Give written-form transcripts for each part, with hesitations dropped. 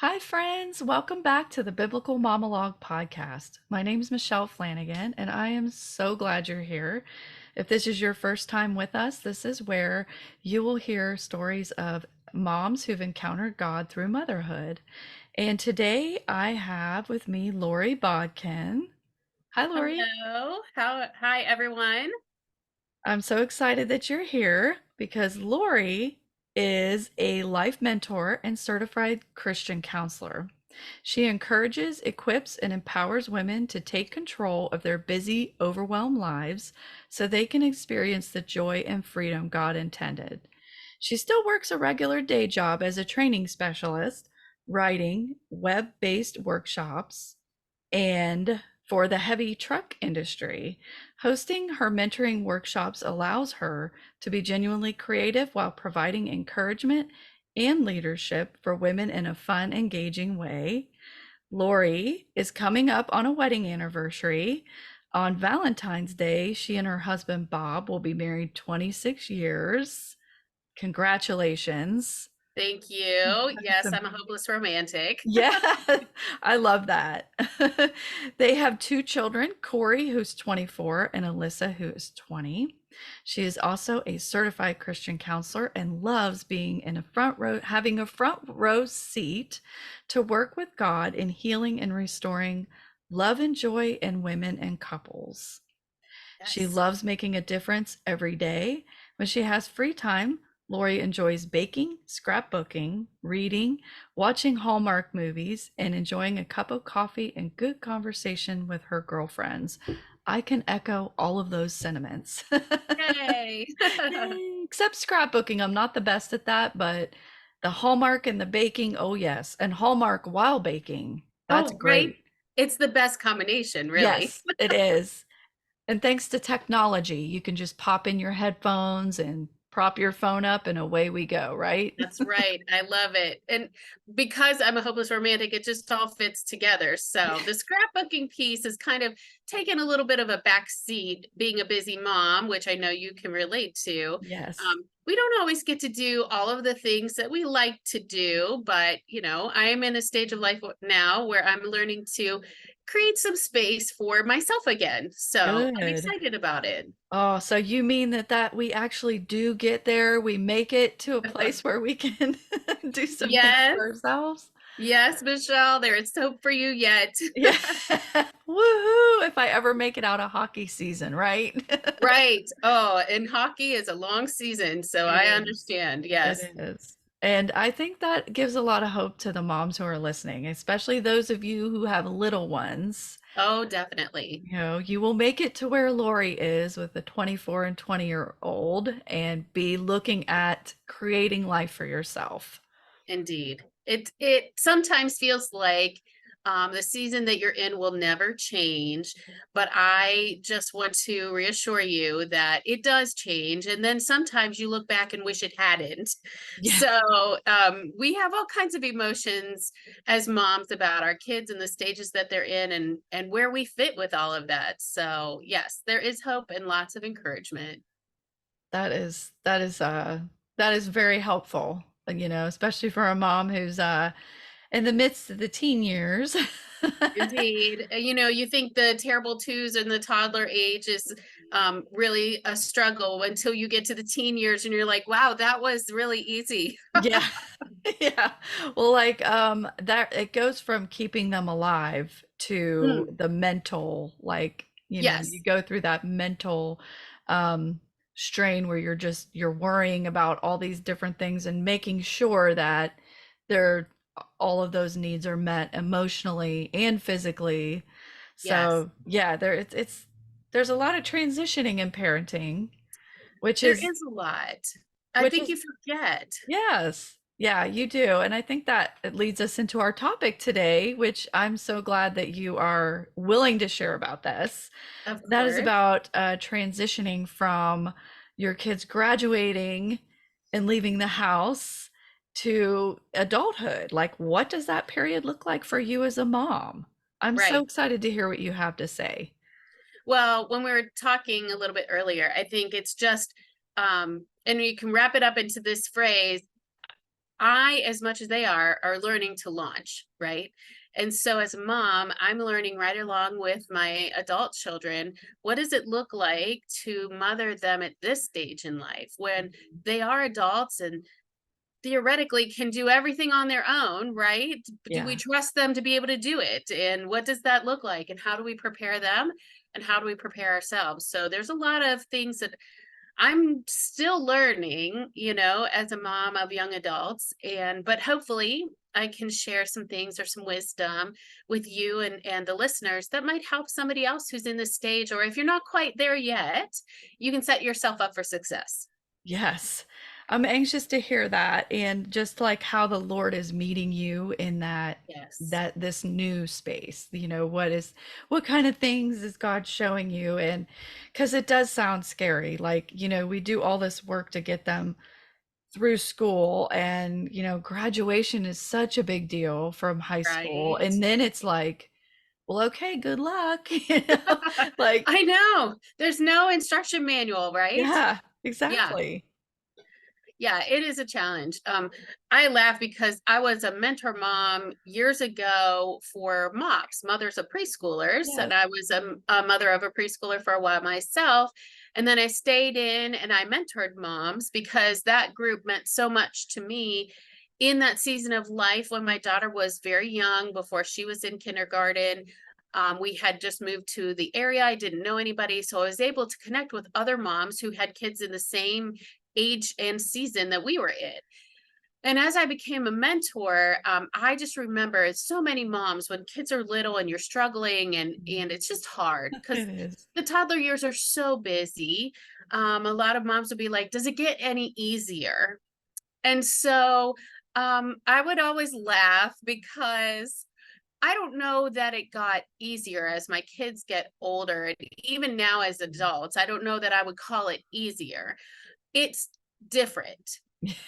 Hi, friends. Welcome back to the Biblical Monologue podcast. My name is Michelle Flanagan, and I am so glad you're here. If this is your first time with us, this is where you will hear stories of moms who've encountered God through motherhood. And today I have with me Lori Bodkin. Hi, Lori. Hello. Hi everyone. I'm so excited that you're here because Lori is a life mentor and certified Christian counselor. She encourages, equips, and empowers women to take control of their busy, overwhelmed lives so they can experience the joy and freedom God intended. She still works a regular day job as a training specialist, writing web based workshops, and for the heavy truck industry. Hosting her mentoring workshops allows her to be genuinely creative while providing encouragement and leadership for women in a fun, engaging way. Lori is coming up on a wedding anniversary. On Valentine's Day, she and her husband Bob will be married 26 years. Congratulations. Thank you. It's Yes, I'm a hopeless romantic. Yeah, I love that. They have two children, Corey, who's 24, and Alyssa, who is 20. She is also a certified Christian counselor and loves being in a front row, having a front row seat to work with God in healing and restoring love and joy in women and couples. She Yes. loves making a difference every day. When she has free time, Lori enjoys baking, scrapbooking, reading, watching Hallmark movies, and enjoying a cup of coffee and good conversation with her girlfriends. I can echo all of those sentiments. Yay. Yay. Except scrapbooking. I'm not the best at that, but the Hallmark and the baking, oh yes. And Hallmark while baking. That's Oh, right. great. It's the best combination, really. Yes, it is. And thanks to technology, you can just pop in your headphones and prop your phone up and away we go, right? That's right. I love it. And because I'm a hopeless romantic, it just all fits together. So the scrapbooking piece is kind of taken a little bit of a back seat being a busy mom, which I know you can relate to. Yes. We don't always get to do all of the things that we like to do, but I am in a stage of life now where I'm learning to create some space for myself again. So I'm Good. excited about it. Oh, so you mean that we actually do get there? We make it to a place where we can do some things Yes, for ourselves? yes, Michelle, there is hope for you yet. Yeah. Woohoo! If I ever make it out of hockey season, right? Right. Oh, and hockey is a long season, so It I is. understand. It Yes. is. And I think that gives a lot of hope to the moms who are listening, especially those of you who have little ones. Oh, definitely. You will make it to where Lori is with a 24 and 20-year-old and be looking at creating life for yourself. Indeed. It sometimes feels like the season that you're in will never change, but I just want to reassure you that it does change. And then sometimes you look back and wish it hadn't. Yeah, So we have all kinds of emotions as moms about our kids and the stages that they're in and where we fit with all of that. So yes, there is hope and lots of encouragement. that is very helpful, especially for a mom who's in the midst of the teen years. Indeed. You think the terrible twos and the toddler age is really a struggle until you get to the teen years and you're like, wow, that was really easy. Yeah. Yeah. Well, like that it goes from keeping them alive to Mm, the mental, like, you yes. go through that mental um strain where you're worrying about all these different things and making sure that they're all of those needs are met emotionally and physically. Yes. So, yeah, there's a lot of transitioning in parenting, which There is is a lot. I which think is you forget. Yes. Yeah, you do. And I think that it leads us into our topic today, which I'm so glad that you are willing to share about this. Of That is course. about transitioning from your kids graduating and leaving the house to adulthood. Like, what does that period look like for you as a mom? I'm so Right. excited to hear what you have to say. Well, when we were talking a little bit earlier, I think it's just and you can wrap it up into this phrase. I, as much as they are learning to launch, right? And so as a mom, I'm learning right along with my adult children, what does it look like to mother them at this stage in life when they are adults and theoretically can do everything on their own, right? Do we Yeah. trust them to be able to do it? And what does that look like? And how do we prepare them? And how do we prepare ourselves? So there's a lot of things that I'm still learning, as a mom of young adults. But hopefully I can share some things or some wisdom with you and the listeners that might help somebody else who's in this stage, or if you're not quite there yet, you can set yourself up for success. Yes. I'm anxious to hear that, and just like how the Lord is meeting you in Yes. this new space. What kind of things is God showing you? And because it does sound scary, like, we do all this work to get them through school, and graduation is such a big deal from high school, Right. and then it's like, well, okay, good luck. Like, I know. There's no instruction manual, right? yeah, Yeah. exactly. Yeah, it is a challenge. I laugh because I was a mentor mom years ago for MOPS, mothers of preschoolers, and Yes. I was a mother of a preschooler for a while myself. And then I stayed in and I mentored moms because that group meant so much to me in that season of life when my daughter was very young, before she was in kindergarten. We had just moved to the area. I didn't know anybody. So I was able to connect with other moms who had kids in the same age and season that we were in. And as I became a mentor, I just remember so many moms when kids are little and you're struggling, and it's just hard because It is. the toddler years are so busy. A lot of moms would be like, "Does it get any easier?" And so I would always laugh because I don't know that it got easier as my kids get older, and even now as adults. I don't know that I would call it easier. It's different.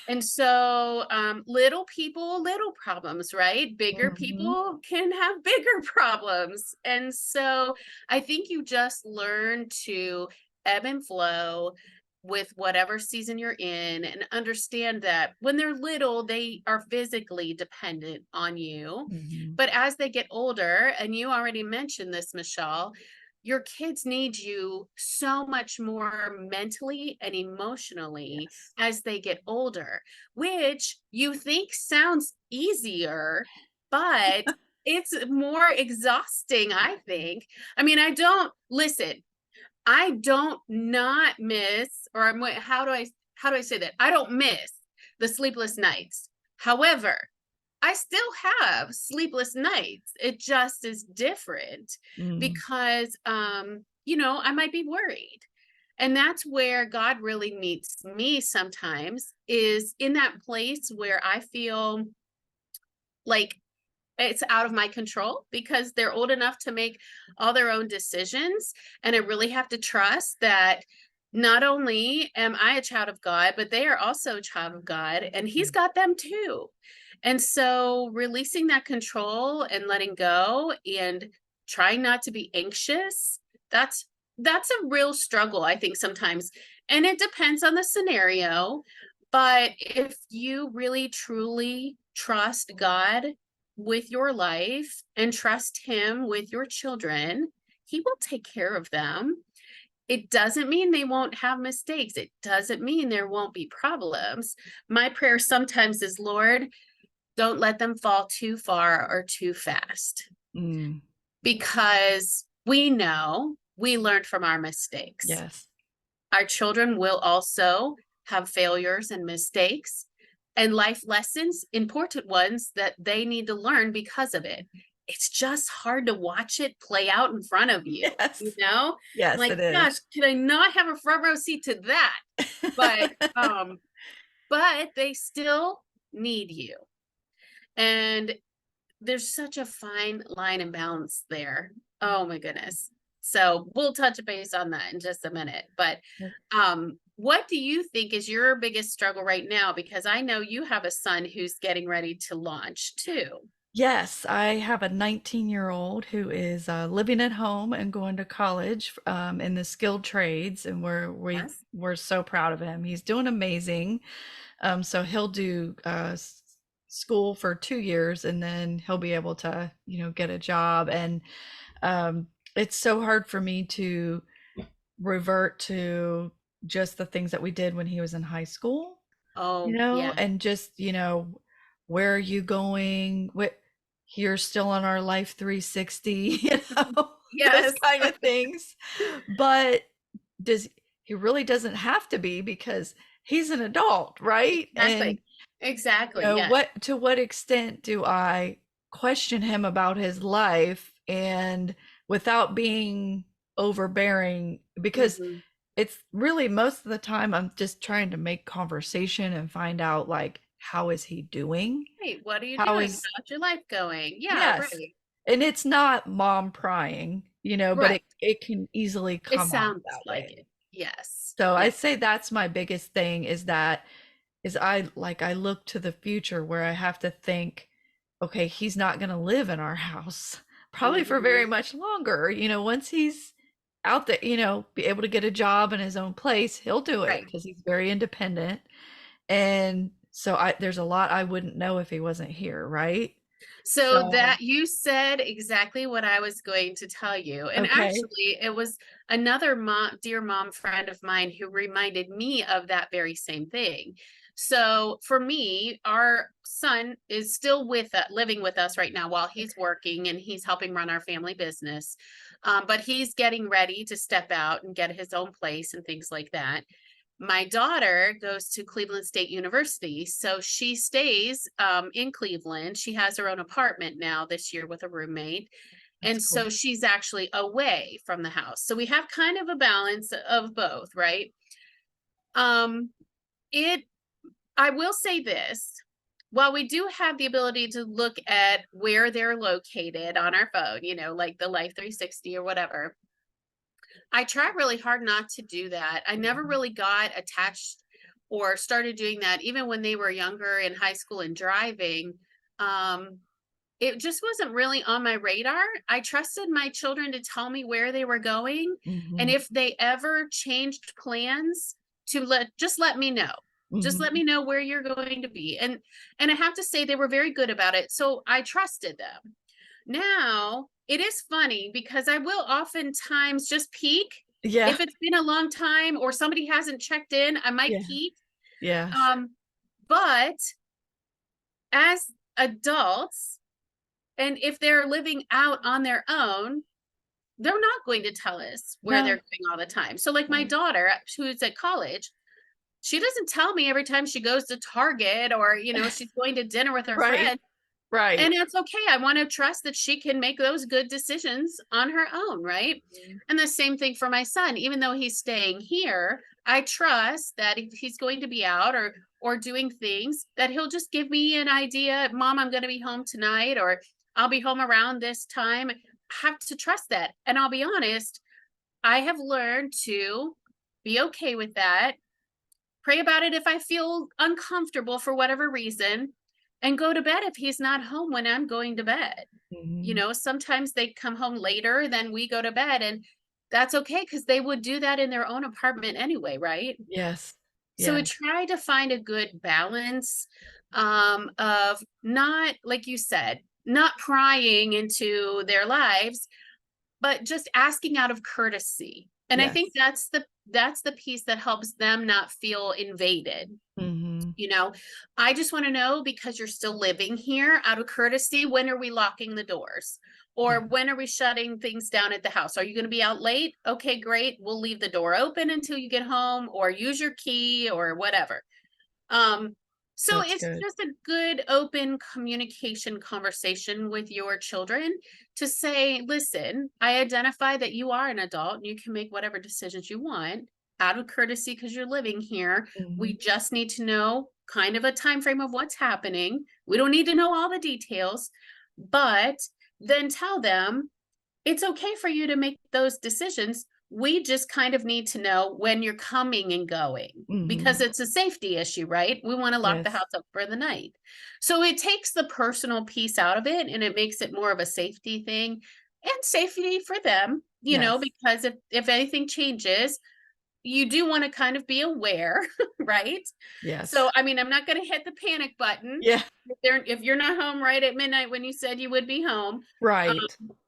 And so, little people, little problems, right? Bigger Mhm. people can have bigger problems. And so I think you just learn to ebb and flow with whatever season you're in, and understand that when they're little, they are physically dependent on you. Mhm. But as they get older, and you already mentioned this, Michelle, your kids need you so much more mentally and emotionally Yes. as they get older, which you think sounds easier, but it's more exhausting, I think. I mean, I don't not miss, or how do I say that? I don't miss the sleepless nights. However, I still have sleepless nights. It just is different Mm. because I might be worried. And that's where God really meets me sometimes, is in that place where I feel like it's out of my control because they're old enough to make all their own decisions. And I really have to trust that not only am I a child of God, but they are also a child of God, and He's Mm. got them too. And so releasing that control and letting go and trying not to be anxious, that's a real struggle, I think, sometimes. And it depends on the scenario. But if you really truly trust God with your life and trust Him with your children, He will take care of them. It doesn't mean they won't have mistakes. It doesn't mean there won't be problems. My prayer sometimes is, Lord, don't let them fall too far or too fast, Mm. because we know we learned from our mistakes. Yes. Our children will also have failures and mistakes and life lessons, important ones that they need to learn because of it. It's just hard to watch it play out in front of you, Yes. Yes, Like, it is. gosh, can I not have a front row seat to that? But but they still need you. And there's such a fine line and balance there. Oh my goodness. So we'll touch base on that in just a minute. But what do you think is your biggest struggle right now? Because I know you have a son who's getting ready to launch too. Yes, I have a 19-year-old who is living at home and going to college in the skilled trades, and Yes. we're so proud of him. He's doing amazing. So he'll do school for 2 years, and then he'll be able to, get a job. And um, it's so hard for me to revert to just the things that we did when he was in high school, Oh, yeah. and just, where are you going? What, you're still on our Life 360, those Yes, kind of things. But does he really doesn't have to be, because he's an adult, right? And exactly. Exactly. Yeah. what extent do I question him about his life, and without being overbearing, because Mhm. it's really, most of the time I'm just trying to make conversation and find out, like, how is he doing? Hey, what are you How doing? is How's your life going? Yeah, Yes. right. And it's not mom prying, but Right. it can easily It come off sounds that like way. it. Yes. So I Yeah. say that's my biggest thing, is I look to the future, where I have to think, okay, he's not going to live in our house probably for very Mhm. much longer. Once he's out there, be able to get a job in his own place, he'll do it Right. because he's very independent. And so there's a lot I wouldn't know if he wasn't here, right? So So, that you said exactly what I was going to tell you. And okay. actually, it was another dear mom friend of mine who reminded me of that very same thing. So for me, our son is still living with us right now while he's Okay. working and he's helping run our family business. But he's getting ready to step out and get his own place and things like that. My daughter goes to Cleveland State University, so she stays in Cleveland. She has her own apartment now this year with a roommate. That's And cool. so she's actually away from the house. So we have kind of a balance of both, right? Um, it I will say this. While we do have the ability to look at where they're located on our phone, like the Life 360 or whatever, I try really hard not to do that. I never Mhm. really got attached or started doing that even when they were younger in high school and driving. Um, it just wasn't really on my radar. I trusted my children to tell me where they were going, and Mhm. if they ever changed plans, to let me know. Just let Mhm. me know where you're going to be. And I have to say they were very good about it. So I trusted them. Now, it is funny because I will oftentimes just peek. Yeah. If it's been a long time or somebody hasn't checked in, I might Yeah. peek. Yes. Um, but as adults, and if they're living out on their own, they're not going to tell us where they're No. going all the time. So, like my No. daughter, who's at college, she doesn't tell me every time she goes to Target or, she's going to dinner with her Right. friend. Right. And it's okay. I want to trust that she can make those good decisions on her own, right? Mhm. And the same thing for my son. Even though he's staying here, I trust that if he's going to be out or doing things, that he'll just give me an idea. Mom, I'm going to be home tonight, or I'll be home around this time. I have to trust that. And I'll be honest, I have learned to be okay with that, pray about it if I feel uncomfortable for whatever reason, and go to bed if he's not home when I'm going to bed. Mhm. Sometimes they come home later than we go to bed, and that's okay because they would do that in their own apartment anyway, right? Yes. So we Yes. try to find a good balance of not, like you said, not prying into their lives, but just asking out of courtesy. And I think Yes. that's the piece that helps them not feel invaded. Mhm. You know, I just want to know, because you're still living here, out of courtesy, when are we locking the doors? Yeah. Or when are we shutting things down at the house? Are you going to be out late? Okay, great. We'll leave the door open until you get home, or use your key or whatever. Um, so That's it's good. just a good open communication conversation with your children to say, listen, I identify that you are an adult and you can make whatever decisions you want out of courtesy because you're living here. We Mhm. just need to know kind of a time frame of what's happening. We don't need to know all the details, but then tell them it's okay for you to make those decisions. We just kind of need to know when you're coming and going because Mhm. it's a safety issue, right? We want to lock the Yes. house up for the night. So it takes the personal piece out of it and it makes it more of a safety thing and safety for them, Yes. because if anything changes, you do want to kind of be aware, right? So, Yes. I mean, I'm not going to hit the panic button. Yeah. If you're not home right at midnight when you said you would be home, Right.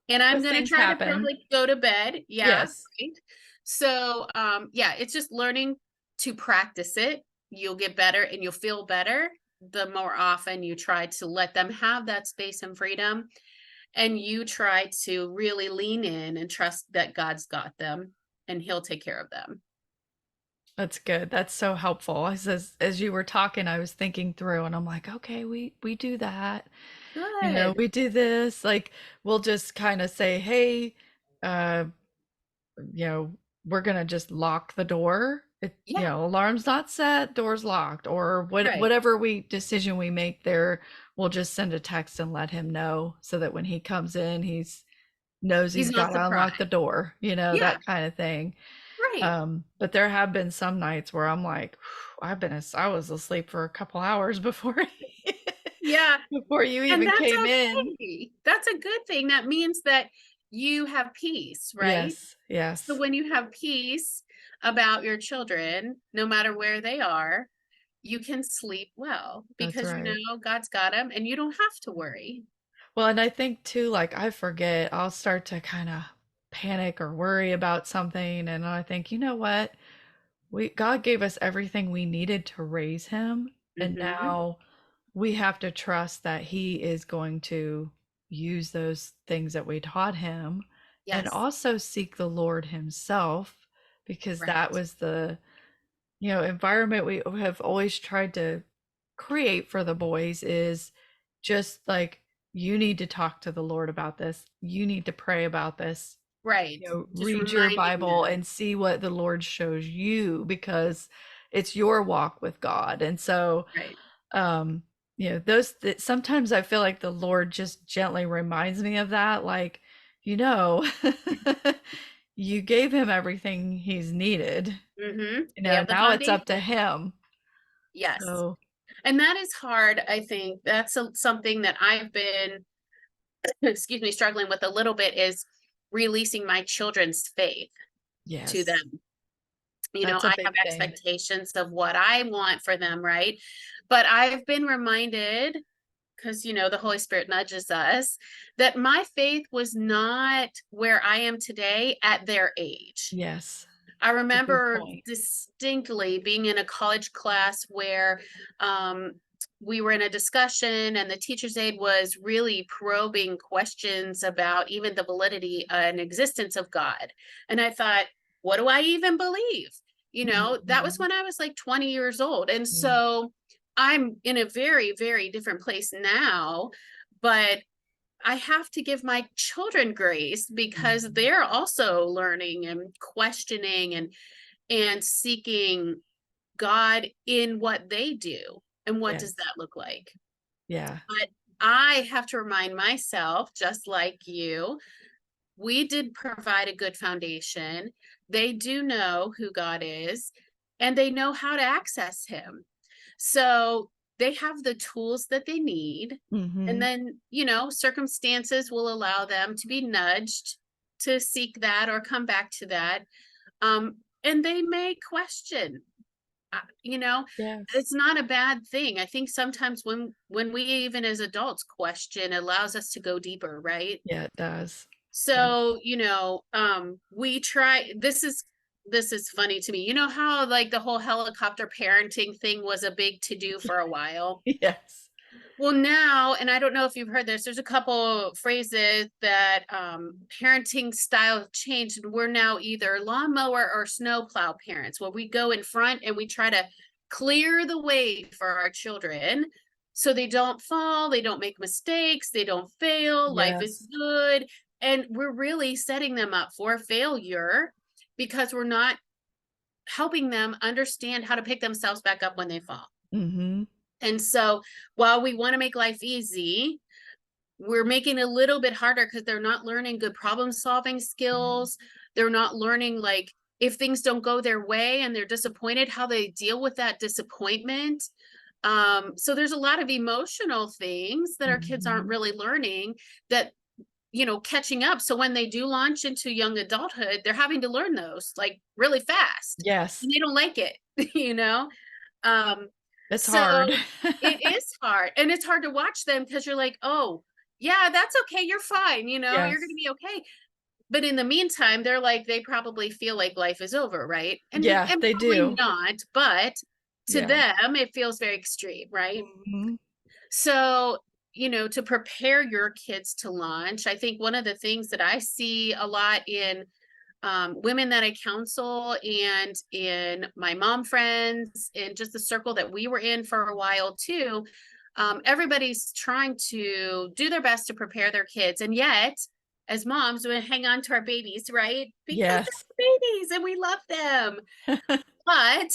and I'm Those gonna things try to happen. probably go to bed. Yeah, Yes. right. So, yeah, it's just learning to practice it. You'll get better and you'll feel better the more often you try to let them have that space and freedom, and you try to really lean in and trust that God's got them and He'll take care of them. That's good. That's so helpful. As you were talking, I was thinking through and I'm like, okay, we do that. Good. We do this. Like we'll just kind of say, hey, uh, you know, we're gonna just lock the door. Yeah, Alarm's not set, door's locked, or right. whatever we decision we make there, we'll just send a text and let him know so that when he comes in, he's knows He's he's got not to unlock the surprised. door, Yeah, that kind of thing. right. But there have been some nights where I'm like, I was asleep for a couple hours before Yeah, before you and even that's came in. okay. That's a good thing. That means that you have peace, right? Yes, So yes, when you have peace about your children, no matter where they are, you can sleep well that's because you right. know God's got them and you don't have to worry. Well, and I think too, like I forget, I'll start to kind of panic or worry about something, and I think, you know what? We God gave us everything we needed to raise him, and Mhm. now we have to trust that he is going to use those things that we taught him and Yes. also seek the Lord himself because that Right. was the, environment we have always tried to create for the boys is just like you need to talk to the Lord about this. You need to pray about this. Right. Just Read your reminding Bible them. and see what the Lord shows you because it's your walk with God. And so, Right. um, sometimes I feel like the Lord just gently reminds me of that. Like, you know, you gave him everything he's needed. Mhm. They have the Now it's up to foundation. him. Yes. So, And that is hard, I think. That's something that I've been excuse me, struggling with a little bit is releasing my children's faith to yes, them. You know, that's a I have big thing. expectations of what I want for them, right? But I've been reminded, because, the Holy Spirit nudges us, that my faith was not where I am today at their age. Yes, I that's a good remember point. distinctly being in a college class where um, we were in a discussion, and the teacher's aide was really probing questions about even the validity and existence of God. And I thought, what do I even believe? That was Mhm. when I was like 20 years old. And Yeah. so I'm in a very, very different place now. But I have to give my children grace because Mhm. they're also learning and questioning and seeking God in what they do. And what does Yes. that look like? Yeah. But I have to remind myself, just like you, we did provide a good foundation. They do know who God is and they know how to access him. So they have the tools that they need. And Mhm. then, circumstances will allow them to be nudged to seek that or come back to that. And they may question, uh, you know, Yes. it's not a bad thing. I think sometimes when we even as adults question, it allows us to go deeper, right? Yeah, it does. Yes. So, we try this is funny to me. You know how like the whole helicopter parenting thing was a big to do for a while? Yes. Well, now, and I don't know if you've heard this, there's a couple phrases that parenting style have changed. And we're now either lawnmower or snowplow parents, where we go in front and we try to clear the way for our children so they don't fall, they don't make mistakes, they don't fail, life is Yes. good. And we're really setting them up for failure because we're not helping them understand how to pick themselves back up when they fall. Mhm. And so while we want to make life easy, we're making it a little bit harder because they're not learning good problem solving Yeah. skills. They're not learning, like, if things don't go their way and they're disappointed, how they deal with that disappointment. So there's a lot of emotional things that our kids aren't Mhm. really learning that, catching up. So when they do launch into young adulthood, they're having to learn those like really fast Yes, and they don't like it, you know? Um, it's so hard. it is hard and it's hard to watch them because you're like, oh, yeah, that's okay. You're fine. You're going to Yes. be okay. But in the meantime, they're like, they probably feel like life is over, right? Yeah, And they probably do. not, but to Yeah. them, it feels very extreme, right? Mhm. So, to prepare your kids to launch, I think one of the things that I see a lot in women that I counsel and in my mom friends and just the circle that we were in for a while too, everybody's trying to do their best to prepare their kids. And yet, as moms, we hang on to our babies, right? Because Yes. they're babies and we love them. But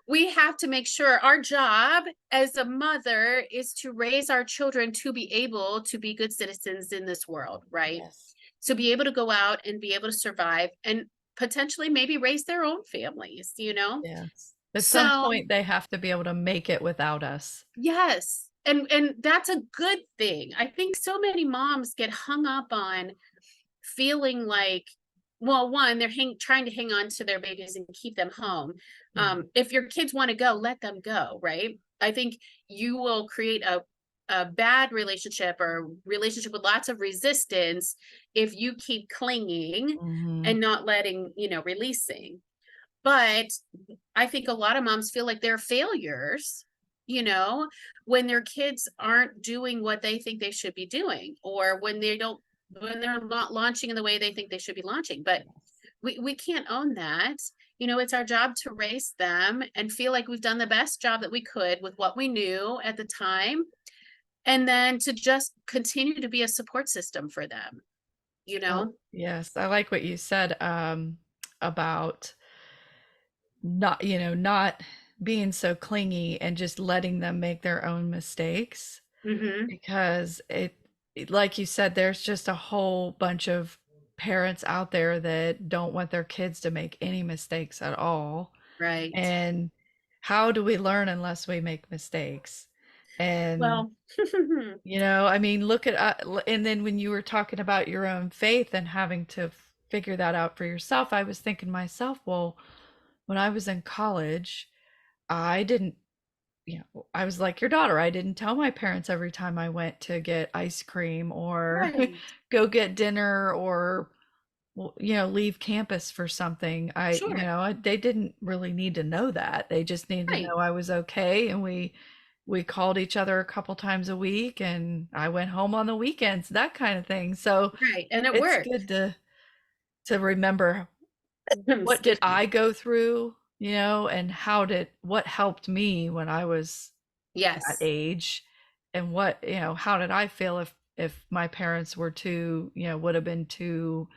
we have to make sure our job as a mother is to raise our children to be able to be good citizens in this world, right? Yes. To be able to go out and be able to survive and potentially maybe raise their own families, you know? Yes. At some So, point, they have to be able to make it without us. yes. And that's a good thing. I think so many moms get hung up on feeling like, well, one, they're trying to hang on to their babies and keep them home. Yeah. If your kids want to go, let them go, right? I think you will create a bad relationship or relationship with lots of resistance if you keep clinging Mhm. and not letting, releasing. But I think a lot of moms feel like they're failures, you know, when their kids aren't doing what they think they should be doing, or when they're not launching in the way they think they should be launching. But Yes. we can't own that. It's our job to raise them and feel like we've done the best job that we could with what we knew at the time, and then to just continue to be a support system for them, you Oh, know? yes. I like what you said, about not being so clingy and just letting them make their own mistakes Hmm. because like you said, there's just a whole bunch of parents out there that don't want their kids to make any mistakes at all. Right. And how do we learn unless we make mistakes? And Well, I mean, look at and then when you were talking about your own faith and having to figure that out for yourself, I was thinking myself, well, when I was in college, I didn't, I was like your daughter. I didn't tell my parents every time I went to get ice cream or right. go get dinner or well, leave campus for something. Sure. They didn't really need to know that. They just needed to Right. know I was okay, and we called each other a couple times a week, and I went home on the weekends, that kind of thing. So Right. And it it's worked. good to remember what did Excuse me. I go through, and what helped me when I was that Yes. age, and how did I feel if my parents were too, would have been too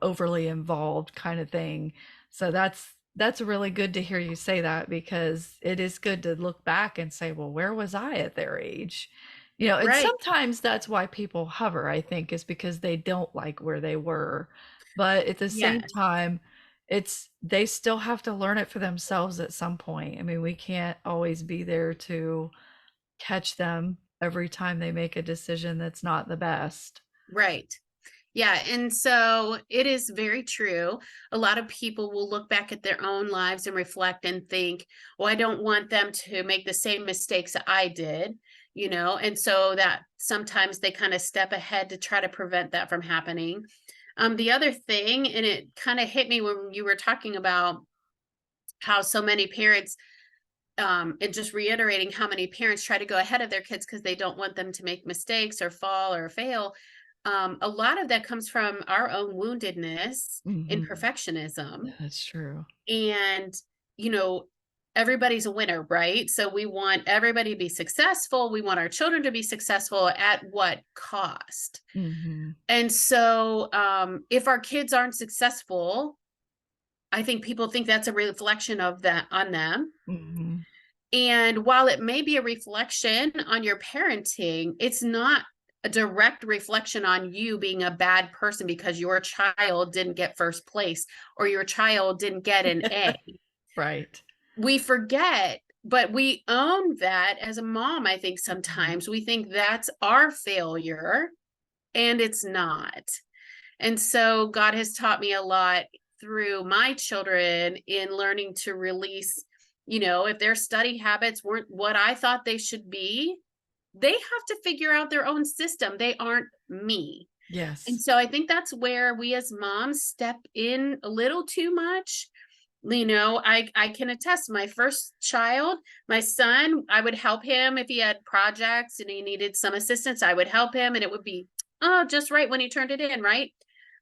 overly involved kind of thing. So that's really good to hear you say that because it is good to look back and say, well, where was I at their age? And Right. sometimes that's why people hover, I think, is because they don't like where they were. But at the same Yes. time, it's they still have to learn it for themselves at some point. I mean, we can't always be there to catch them every time they make a decision that's not the best. Right. Yeah. And so it is very true. A lot of people will look back at their own lives and reflect and think, well, I don't want them to make the same mistakes that I did, and so that sometimes they kind of step ahead to try to prevent that from happening. The other thing, and it kind of hit me when you were talking about how so many parents, and just reiterating how many parents try to go ahead of their kids because they don't want them to make mistakes or fall or fail. A lot of that comes from our own woundedness in Mhm. perfectionism. Yeah, that's true. And, you know, everybody's a winner, right? So we want everybody to be successful. We want our children to be successful at what cost? Mhm. And so if our kids aren't successful, I think people think that's a reflection of that on them. Mhm. And while it may be a reflection on your parenting, it's not a direct reflection on you being a bad person because your child didn't get first place or your child didn't get an A. Right. We forget, but we own that as a mom, I think Mhm. sometimes we think that's our failure and it's not. And so God has taught me a lot through my children in learning to release, if their study habits weren't what I thought they should be, they have to figure out their own system. They aren't me. And Yes. so I think that's where we as moms step in a little too much. I can attest, my first child, my son, I would help him if he had projects and he needed some assistance. I would help him and it would be, oh, just right when he turned it in, right?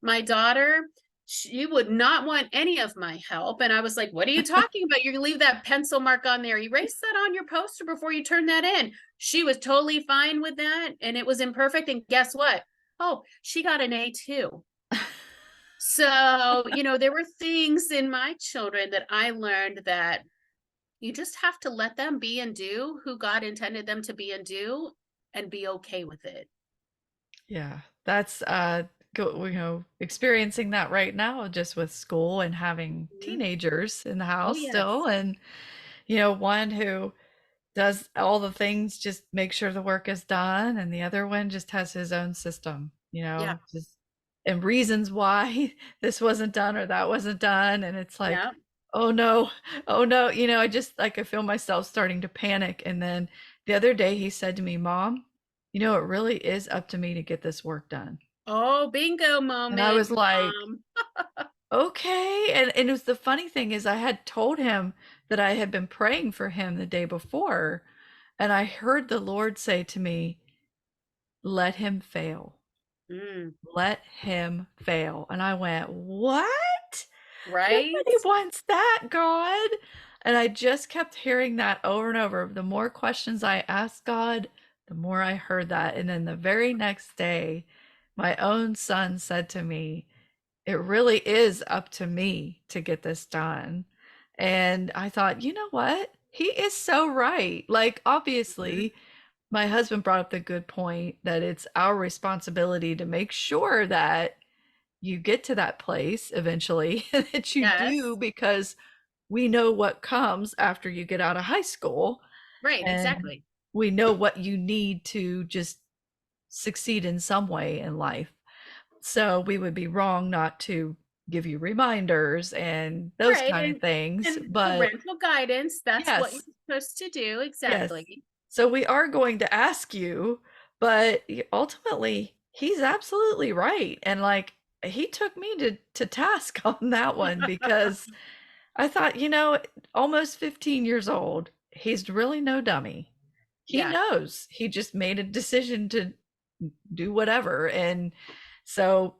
My daughter, she would not want any of my help. And I was like, what are you talking about? You're gonna leave that pencil mark on there. Erase that on your poster before you turn that in. She was totally fine with that. And it was imperfect. And guess what? Oh, she got an A too. So, there were things in my children that I learned that you just have to let them be and do who God intended them to be and do and be okay with it. Yeah. That's experiencing that right now just with school and having Mhm. teenagers in the Oh, house still, yes. and one who does all the things, just make sure the work is done, and the other one just has his own system, Yeah. just and reasons why this wasn't done or that wasn't done, and it's like, Yeah. oh no, oh no, I just like I feel myself starting to panic. And then the other day he said to me, Mom, it really is up to me to get this work done. Oh, bingo And I moment, was like, mom. okay. And it was, the funny thing is I had told him that I had been praying for him the day before, and I heard the Lord say to me, let him fail. Mm, Let him fail. And I went, what? right? Nobody wants that, God. And I just kept hearing that over and over. The more questions I asked God, the more I heard that. And then the very next day, my own son said to me, it really is up to me to get this done. And I thought, you know what? He is so right. Like, Mhm. obviously, my husband brought up the good point that it's our responsibility to make sure that you get to that place eventually, that you do, Yes. because we know what comes after you get out of high school, Right, and exactly. we know what you need to just succeed in some way in life. So we would be wrong not to give you reminders and those Right, kind of and things. and But parental guidance, that's what you're yes, supposed to do, yes. exactly. So we are going to ask you, but ultimately, he's absolutely right. And like, he took me to task on that one, because I thought, almost 15 years old, he's really no dummy. He Yeah. knows. He just made a decision to do whatever. And so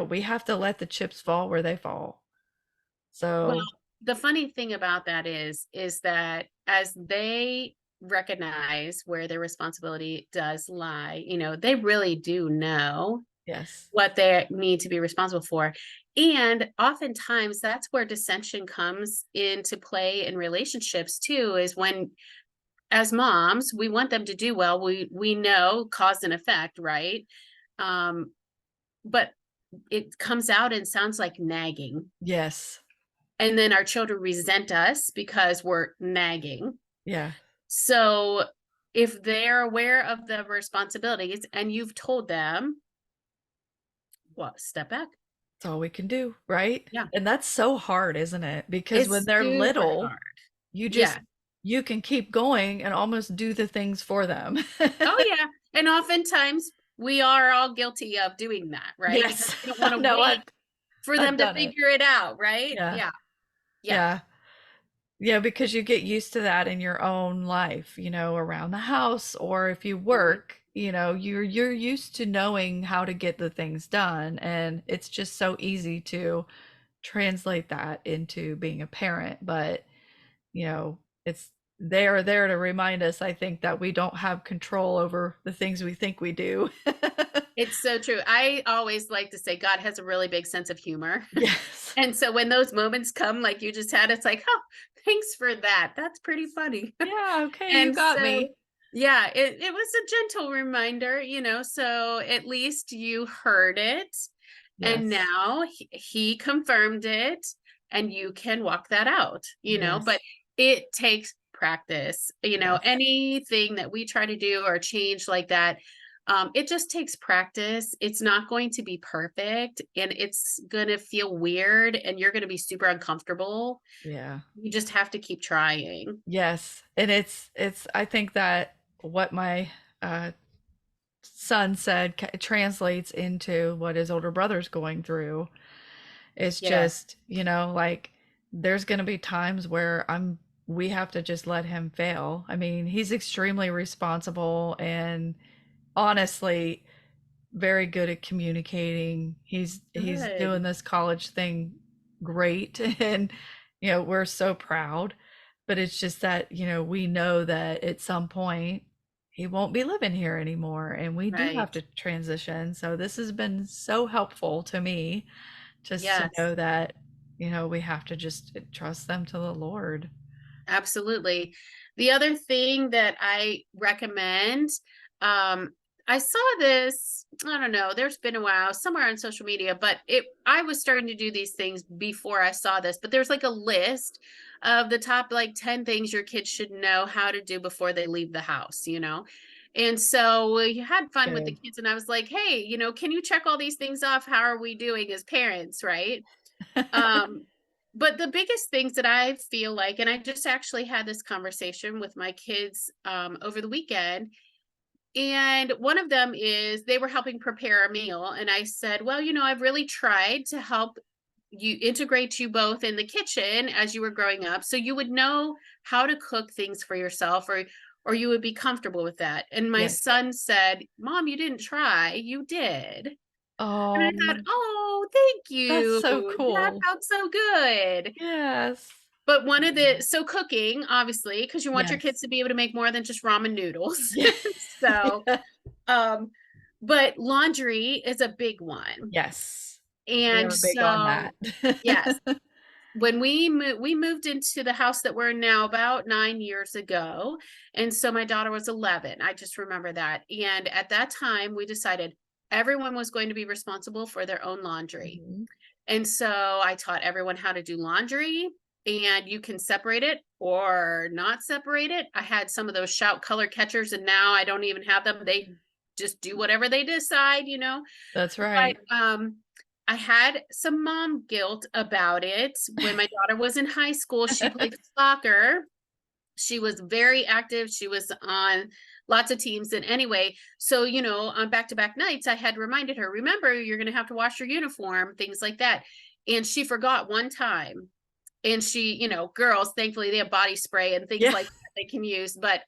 we have to let the chips fall where they fall. Well, So, the funny thing about that is that as they recognize where their responsibility does lie, they really do know yes. what they need to be responsible for. And oftentimes that's where dissension comes into play in relationships too, is when as moms, we want them to do well. We know cause and effect, right? Um, but it comes out and sounds like nagging. Yes. And then our children resent us because we're nagging. Yeah. So if they're aware of the responsibilities and you've told them, well, step back. That's all we can do, right? Yeah. And that's so hard, isn't it? Because when It's they're super little, hard. you Yeah. just you can keep going and almost do the things for them. Oh, yeah. And oftentimes we are all guilty of doing that, right? Because Yes. we don't want to No, wait for I've them to done it. figure it out, right? Yeah. Yeah. Yeah. Yeah. Yeah, because you get used to that in your own life, around the house, or if you Mhm. work, you're used to knowing how to get the things done, and it's just so easy to translate that into being a parent. But, it's they are there to remind us, I think, that we don't have control over the things we think we do. It's so true. I always like to say God has a really big sense of humor. Yes. And so when those moments come, like you just had, it's like, oh, thanks for that. That's pretty funny. Yeah, okay, you And got so, me. yeah, it was a gentle reminder, so at least you heard it. And Yes. now he confirmed it and you can walk that out, Yes. but it takes practice. Yes. Anything that we try to do or change like that, It just takes practice. It's not going to be perfect and it's going to feel weird and you're going to be super uncomfortable. Yeah. You just have to keep trying. Yes. And it's I think that what my uh son said translates into what his older brother's going through. It's Yeah, just, like there's going to be times where we have to just let him fail. I mean, he's extremely responsible and honestly very good at communicating. He's doing good. this college thing great and we're so proud. But it's just that, we know that at some point he won't be living here anymore and we do have Right. to transition. So this has been so helpful to me just to Yes. know that, we have to just trust them to the Lord. Absolutely. The other thing that I recommend, um, I saw this, I don't know, there's been a while somewhere on social media, but I was starting to do these things before I saw this, but there's like a list of the top like 10 things your kids should know how to do before they leave the house, you know? And so we had fun with the Good. kids and I was like, "Hey, can you check all these things off? How are we doing as parents, right?" Um, but the biggest things that I feel like, and I just actually had this conversation with my kids over the weekend, and one of them is they were helping prepare a meal. And I said, "Well, I've really tried to help you integrate you both in the kitchen as you were growing up. So you would know how to cook things for yourself or you would be comfortable with that." And my Yes. son said, "Mom, you didn't try, you did." And I thought, Oh, "Oh, thank that's you. so That cool. felt so good." Yes. But one of the so cooking, obviously, because you want your kids Yes. to be able to make more than just ramen noodles. Yeah. So, Yeah. um, but laundry is a big one. Yes. We And are big on that. so, yes, when we moved into the house that we're in now about 9 years ago, and so my daughter was 11. I just remember that. And at that time, we decided everyone was going to be responsible for their own laundry. Mhm. And so I taught everyone how to do laundry and you can separate it or not separate it. I had some of those shout color catchers and now I don't even have them. They just do whatever they decide. That's But right. I had some mom guilt about it. When my daughter was in high school, she played soccer. She was very active. She was on lots of teams. And anyway, so, on back to back nights, I had reminded her, remember, you're going to have to wash your uniform, things like that. And she forgot one time and she, girls, thankfully they have body spray and things Yeah. like that they can use. But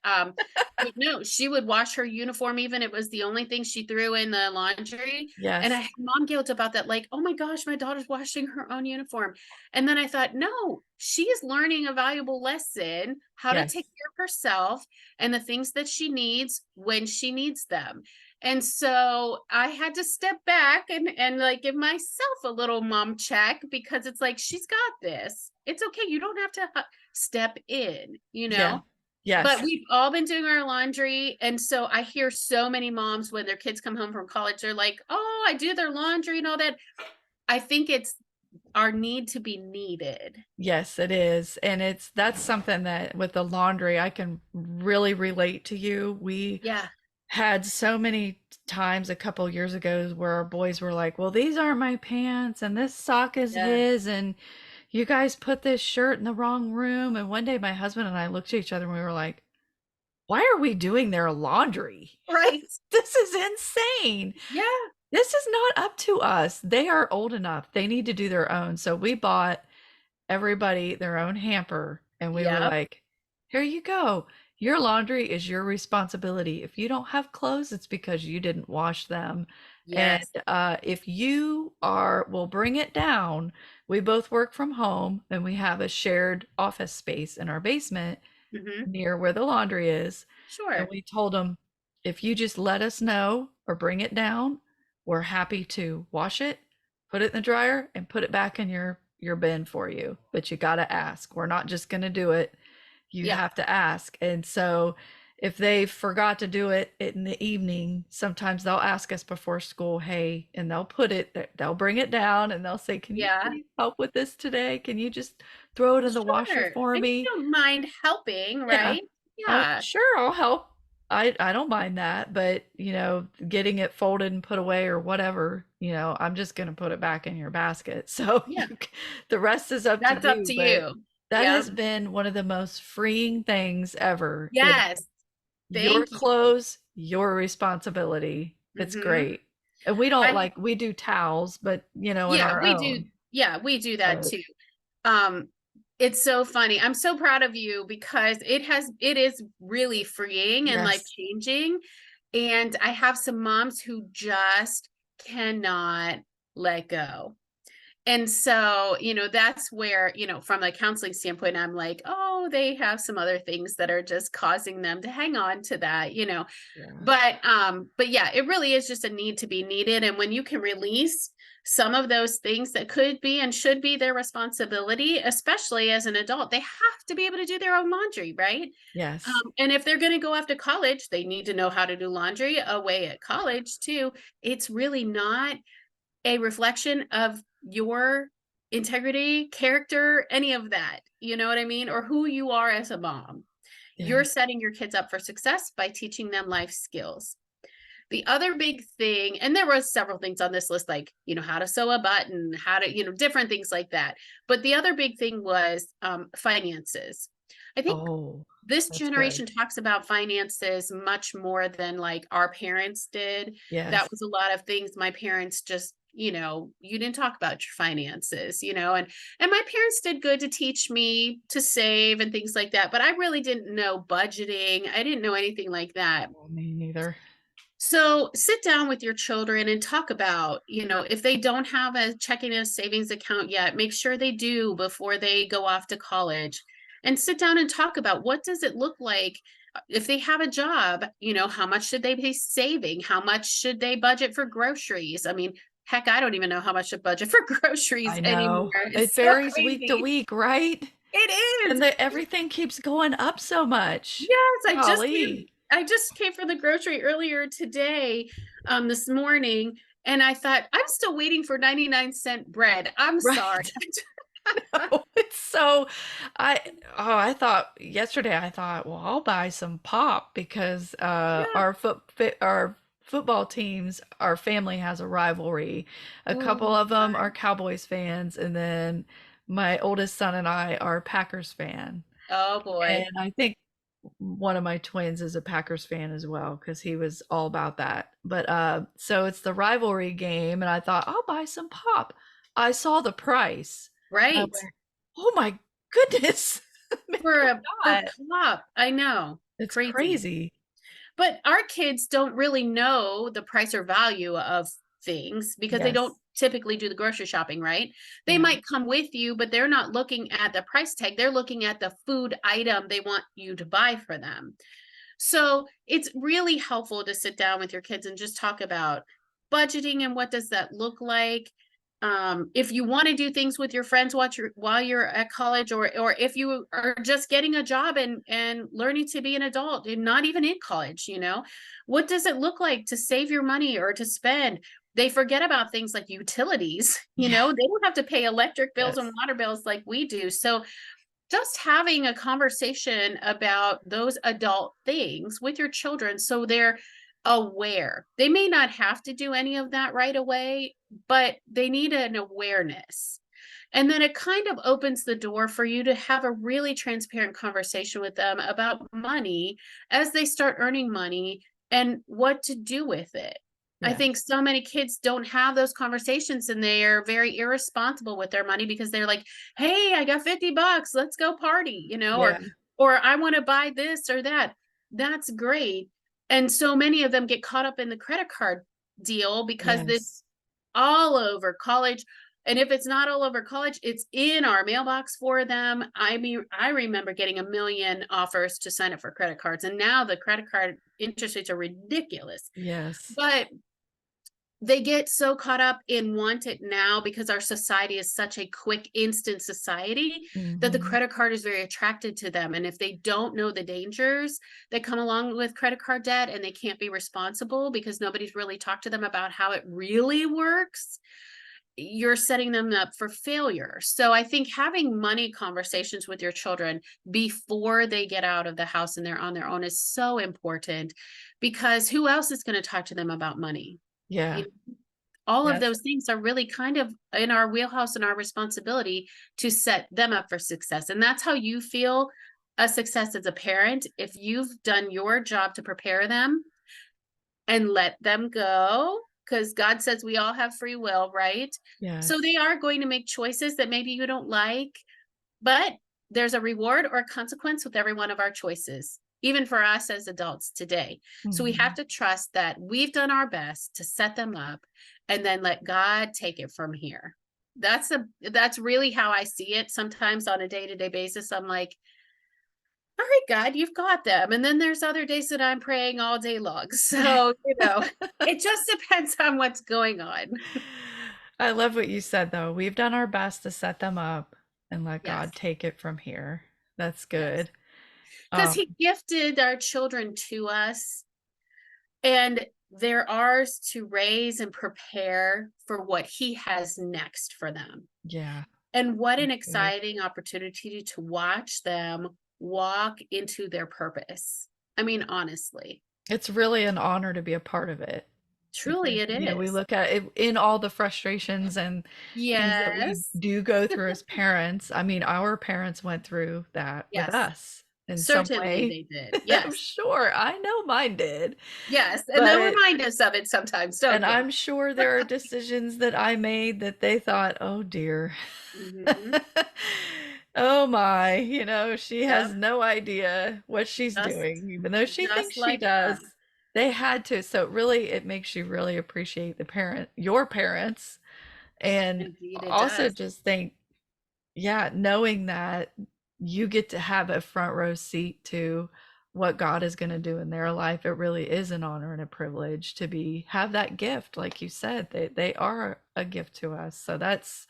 no, she would wash her uniform, even it was the only thing she threw in the laundry. And I Yes. had mom guilt about that, like, oh my gosh, my daughter's washing her own uniform. And then I thought, no, she is learning a valuable lesson, how to Yes. take care of herself and the things that she needs when she needs them. And so I had to step back and like give myself a little mom check because it's like she's got this. It's okay. You don't have to step in. Yeah. Yes. But we've all been doing our laundry and so I hear so many moms when their kids come home from college they're like, "Oh, I do their laundry and all that." I think it's our need to be needed. Yes, it is. And that's something that with the laundry, I can really relate to you. We Yeah. had so many times a couple years ago where our boys were like, "Well, these aren't my pants and this sock is Yeah. his and you guys put this shirt in the wrong room." And one day my husband and I looked at each other and we were like, "Why are we doing their laundry? Right. This is insane. Yeah. This is not up to us. They are old enough. They need to do their own." So we bought everybody their own hamper and we were Yep. like, "Here you go. Your laundry is your responsibility. If you don't have clothes, it's because you didn't wash them. And Yes. if you are, will bring it down." We both work from home and we have a shared office space in our basement Hmm. near where the laundry is. And Sure. we told them, if you just let us know or bring it down, we're happy to wash it, put it in the dryer, and put it back in your bin for you. But you got to ask. We're not just going to do it. You Yeah. have to ask. And so if they forgot to do it in the evening, sometimes they'll ask us before school, "Hey," and they'll bring it down and they'll say, "Can you Yeah. please help with this today? Can you just throw it in the washer Sure. for And you me?" don't mind helping, Yeah. right? "Oh, Yeah. sure, I'll help." I don't mind that, but getting it folded and put away or whatever, I'm just gonna put it back in your basket. So Yeah, the rest is up to that's up you. to But you. that Yep. has been one of the most freeing things ever. It's Yes. your Thank you. clothes, your responsibility. It's Hmm. great. And we don't I like we do towels, but in Yeah, our we do. own. Yeah, we do that But too. Um, it's so funny. I'm so proud of you because it is really freeing and life yes. changing. And I have some moms who just cannot let go. And so, that's where, from a counseling standpoint, I'm like, oh, they have some other things that are just causing them to hang on to that. Yeah. But yeah, it really is just a need to be needed. And when you can release some of those things that could be and should be their responsibility, especially as an adult, they have to be able to do their own laundry, right? Yes. And if they're going to go off to college, they need to know how to do laundry away at college too. It's really not a reflection of your integrity, character, any of that. You know what I mean? Or who you are as a mom. Yeah. You're setting your kids up for success by teaching them life skills. The other big thing, and there was several things on this list, like, how to sew a button, how to, different things like that. But the other big thing was finances. I think Oh, this that's good. generation talks about finances much more than like our parents did. That Yes. was a lot of things my parents just, you didn't talk about your finances, and my parents did good to teach me to save and things like that, but I really didn't know budgeting. I didn't know anything like that. Well, me neither. So sit down with your children and talk about, if they don't have a checking and savings account yet, make sure they do before they go off to college. And sit down and talk about what does it look like if they have a job, how much should they be saving? How much should they budget for groceries? I mean, heck, I don't even know how much to budget for groceries I anymore. know. It It's so varies week to crazy. week, right? It And is. everything keeps going up so much. Yes, Golly. I just came from the grocery earlier today, this morning, and I thought, I'm still waiting for 99-cent bread. I'm sorry. Right. Oh, it's so I I thought yesterday I thought, well, I'll buy some pop because Yeah. our football teams, our family has a rivalry. A couple Oh, of them are fun. Cowboys fans, and then my oldest son and I are Packers fan. Oh boy. And I think one of my twins is a Packers fan as well because he was all about that. But so it's the rivalry game, and I thought I'll buy some pop. I saw the price. I Right. went, oh my goodness, maybe For I'm a not. pop. I know. It's Crazy. crazy. But our kids don't really know the price or value of things because they don't Yes. typically do the grocery shopping, right? They Yeah. might come with you, but they're not looking at the price tag. They're looking at the food item they want you to buy for them. So it's really helpful to sit down with your kids and just talk about budgeting and what does that look like. If you want to do things with your friends while you're at college, or if you are just getting a job and learning to be an adult and not even in college, what does it look like to save your money or to spend? They forget about things like utilities, Yeah. they don't have to pay electric bills and Yes. water bills like we do. So just having a conversation about those adult things with your children so they're aware. They may not have to do any of that right away, but they need an awareness. And then it kind of opens the door for you to have a really transparent conversation with them about money as they start earning money and what to do with it. I Yeah. think so many kids don't have those conversations and they are very irresponsible with their money because they're like, "Hey, I got 50 bucks. Let's go party," Yeah. or "I want to buy this or that." That's great. And so many of them get caught up in the credit card deal because this Yes. all over college. And if it's not all over college, it's in our mailbox for them. I mean, I remember getting a million offers to sign up for credit cards, and now the credit card interest rates are ridiculous. Yes. But they get so caught up in want it now because our society is such a quick, instant society that the Mhm. credit card is very attracted to them. And if they don't know the dangers that come along with credit card debt and they can't be responsible because nobody's really talked to them about how it really works, you're setting them up for failure. So I think having money conversations with your children before they get out of the house and they're on their own is so important, because who else is going to talk to them about money? Yeah. You all of Yes. those things are really kind of in our wheelhouse and our responsibility to set them up for success. And that's how you feel a success as a parent. If you've done your job to prepare them and let them go, because God says we all have free will, right? So Yes. they are going to make choices that maybe you don't like, but there's a reward or a consequence with every one of our choices, even for us as adults today. So we have Mhm. to trust that we've done our best to set them up and then let God take it from here. That's really how I see it. Sometimes on a day-to-day basis, I'm like, all right, God, you've got them. And then there's other days that I'm praying all day long. So, it just depends on what's going on. I love what you said, though. We've done our best to set them up and let Yes. God take it from here. That's Yes. good. Because Um, he gifted our children to us, and they're ours to raise and prepare for what he has next for them. yeah, And what an that's good. exciting opportunity to watch them walk into their purpose. I mean, honestly, It's really an honor to be a part of it because, truly it we is. look at it in all the frustrations and things that we Yes. do go through as parents. I mean, our parents went through that with Yes. us in some Certainly way. they did. I'm Yes. sure. I know mine did. Yes. And they'll But remind us of it sometimes, and don't they? I'm sure there are decisions that I made that they thought, "Oh dear." Mhm. Oh my, she has Yep. no idea what she's Just doing, even though she just thinks she like does. that. They had to. So really, it makes you really appreciate your parents, and Indeed it also does. just think, yeah, knowing that you get to have a front row seat to what God is going to do in their life. It really is an honor and a privilege to have that gift. Like you said, they are a gift to us. So that's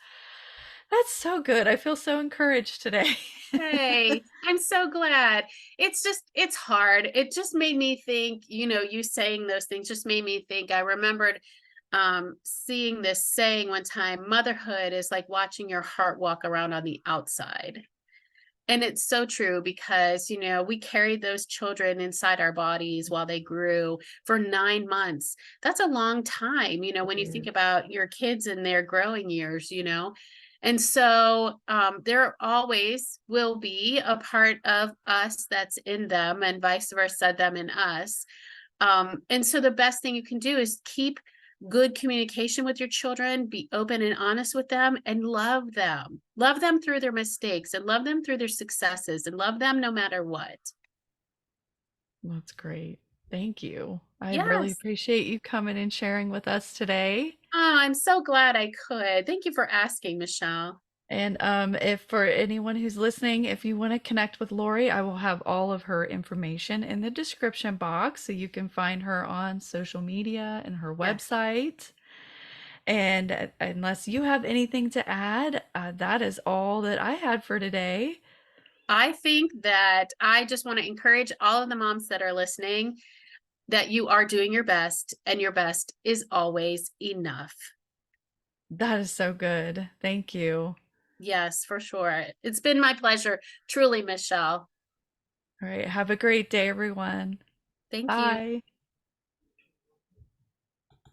so good. I feel so encouraged today. Hey, I'm so glad. It's hard. It just made me think, you saying those things just made me think. I remembered seeing this saying one time, motherhood is like watching your heart walk around on the outside. And it's so true because, we carried those children inside our bodies while they grew for 9 months. That's a long time, when you think It about your kids in their growing years. And so there always will be a part of us that's in them and vice versa, them in us. And so the best thing you can do is keep good communication with your children, be open and honest with them, and love them. Love them through their mistakes and love them through their successes and love them no matter what. That's great. Thank you. I really Yes. appreciate you coming and sharing with us today. Oh, I'm so glad I could. Thank you for asking, Michelle. And if for anyone who's listening, if you want to connect with Lori, I will have all of her information in the description box so you can find her on social media and her Yes. website. And unless you have anything to add, that is all that I had for today. I think that I just want to encourage all of the moms that are listening that you are doing your best and your best is always enough. That is so good. Thank you. Yes, for sure. It's been my pleasure, truly, Michelle. All right. Have a great day, everyone. Thank you. Bye.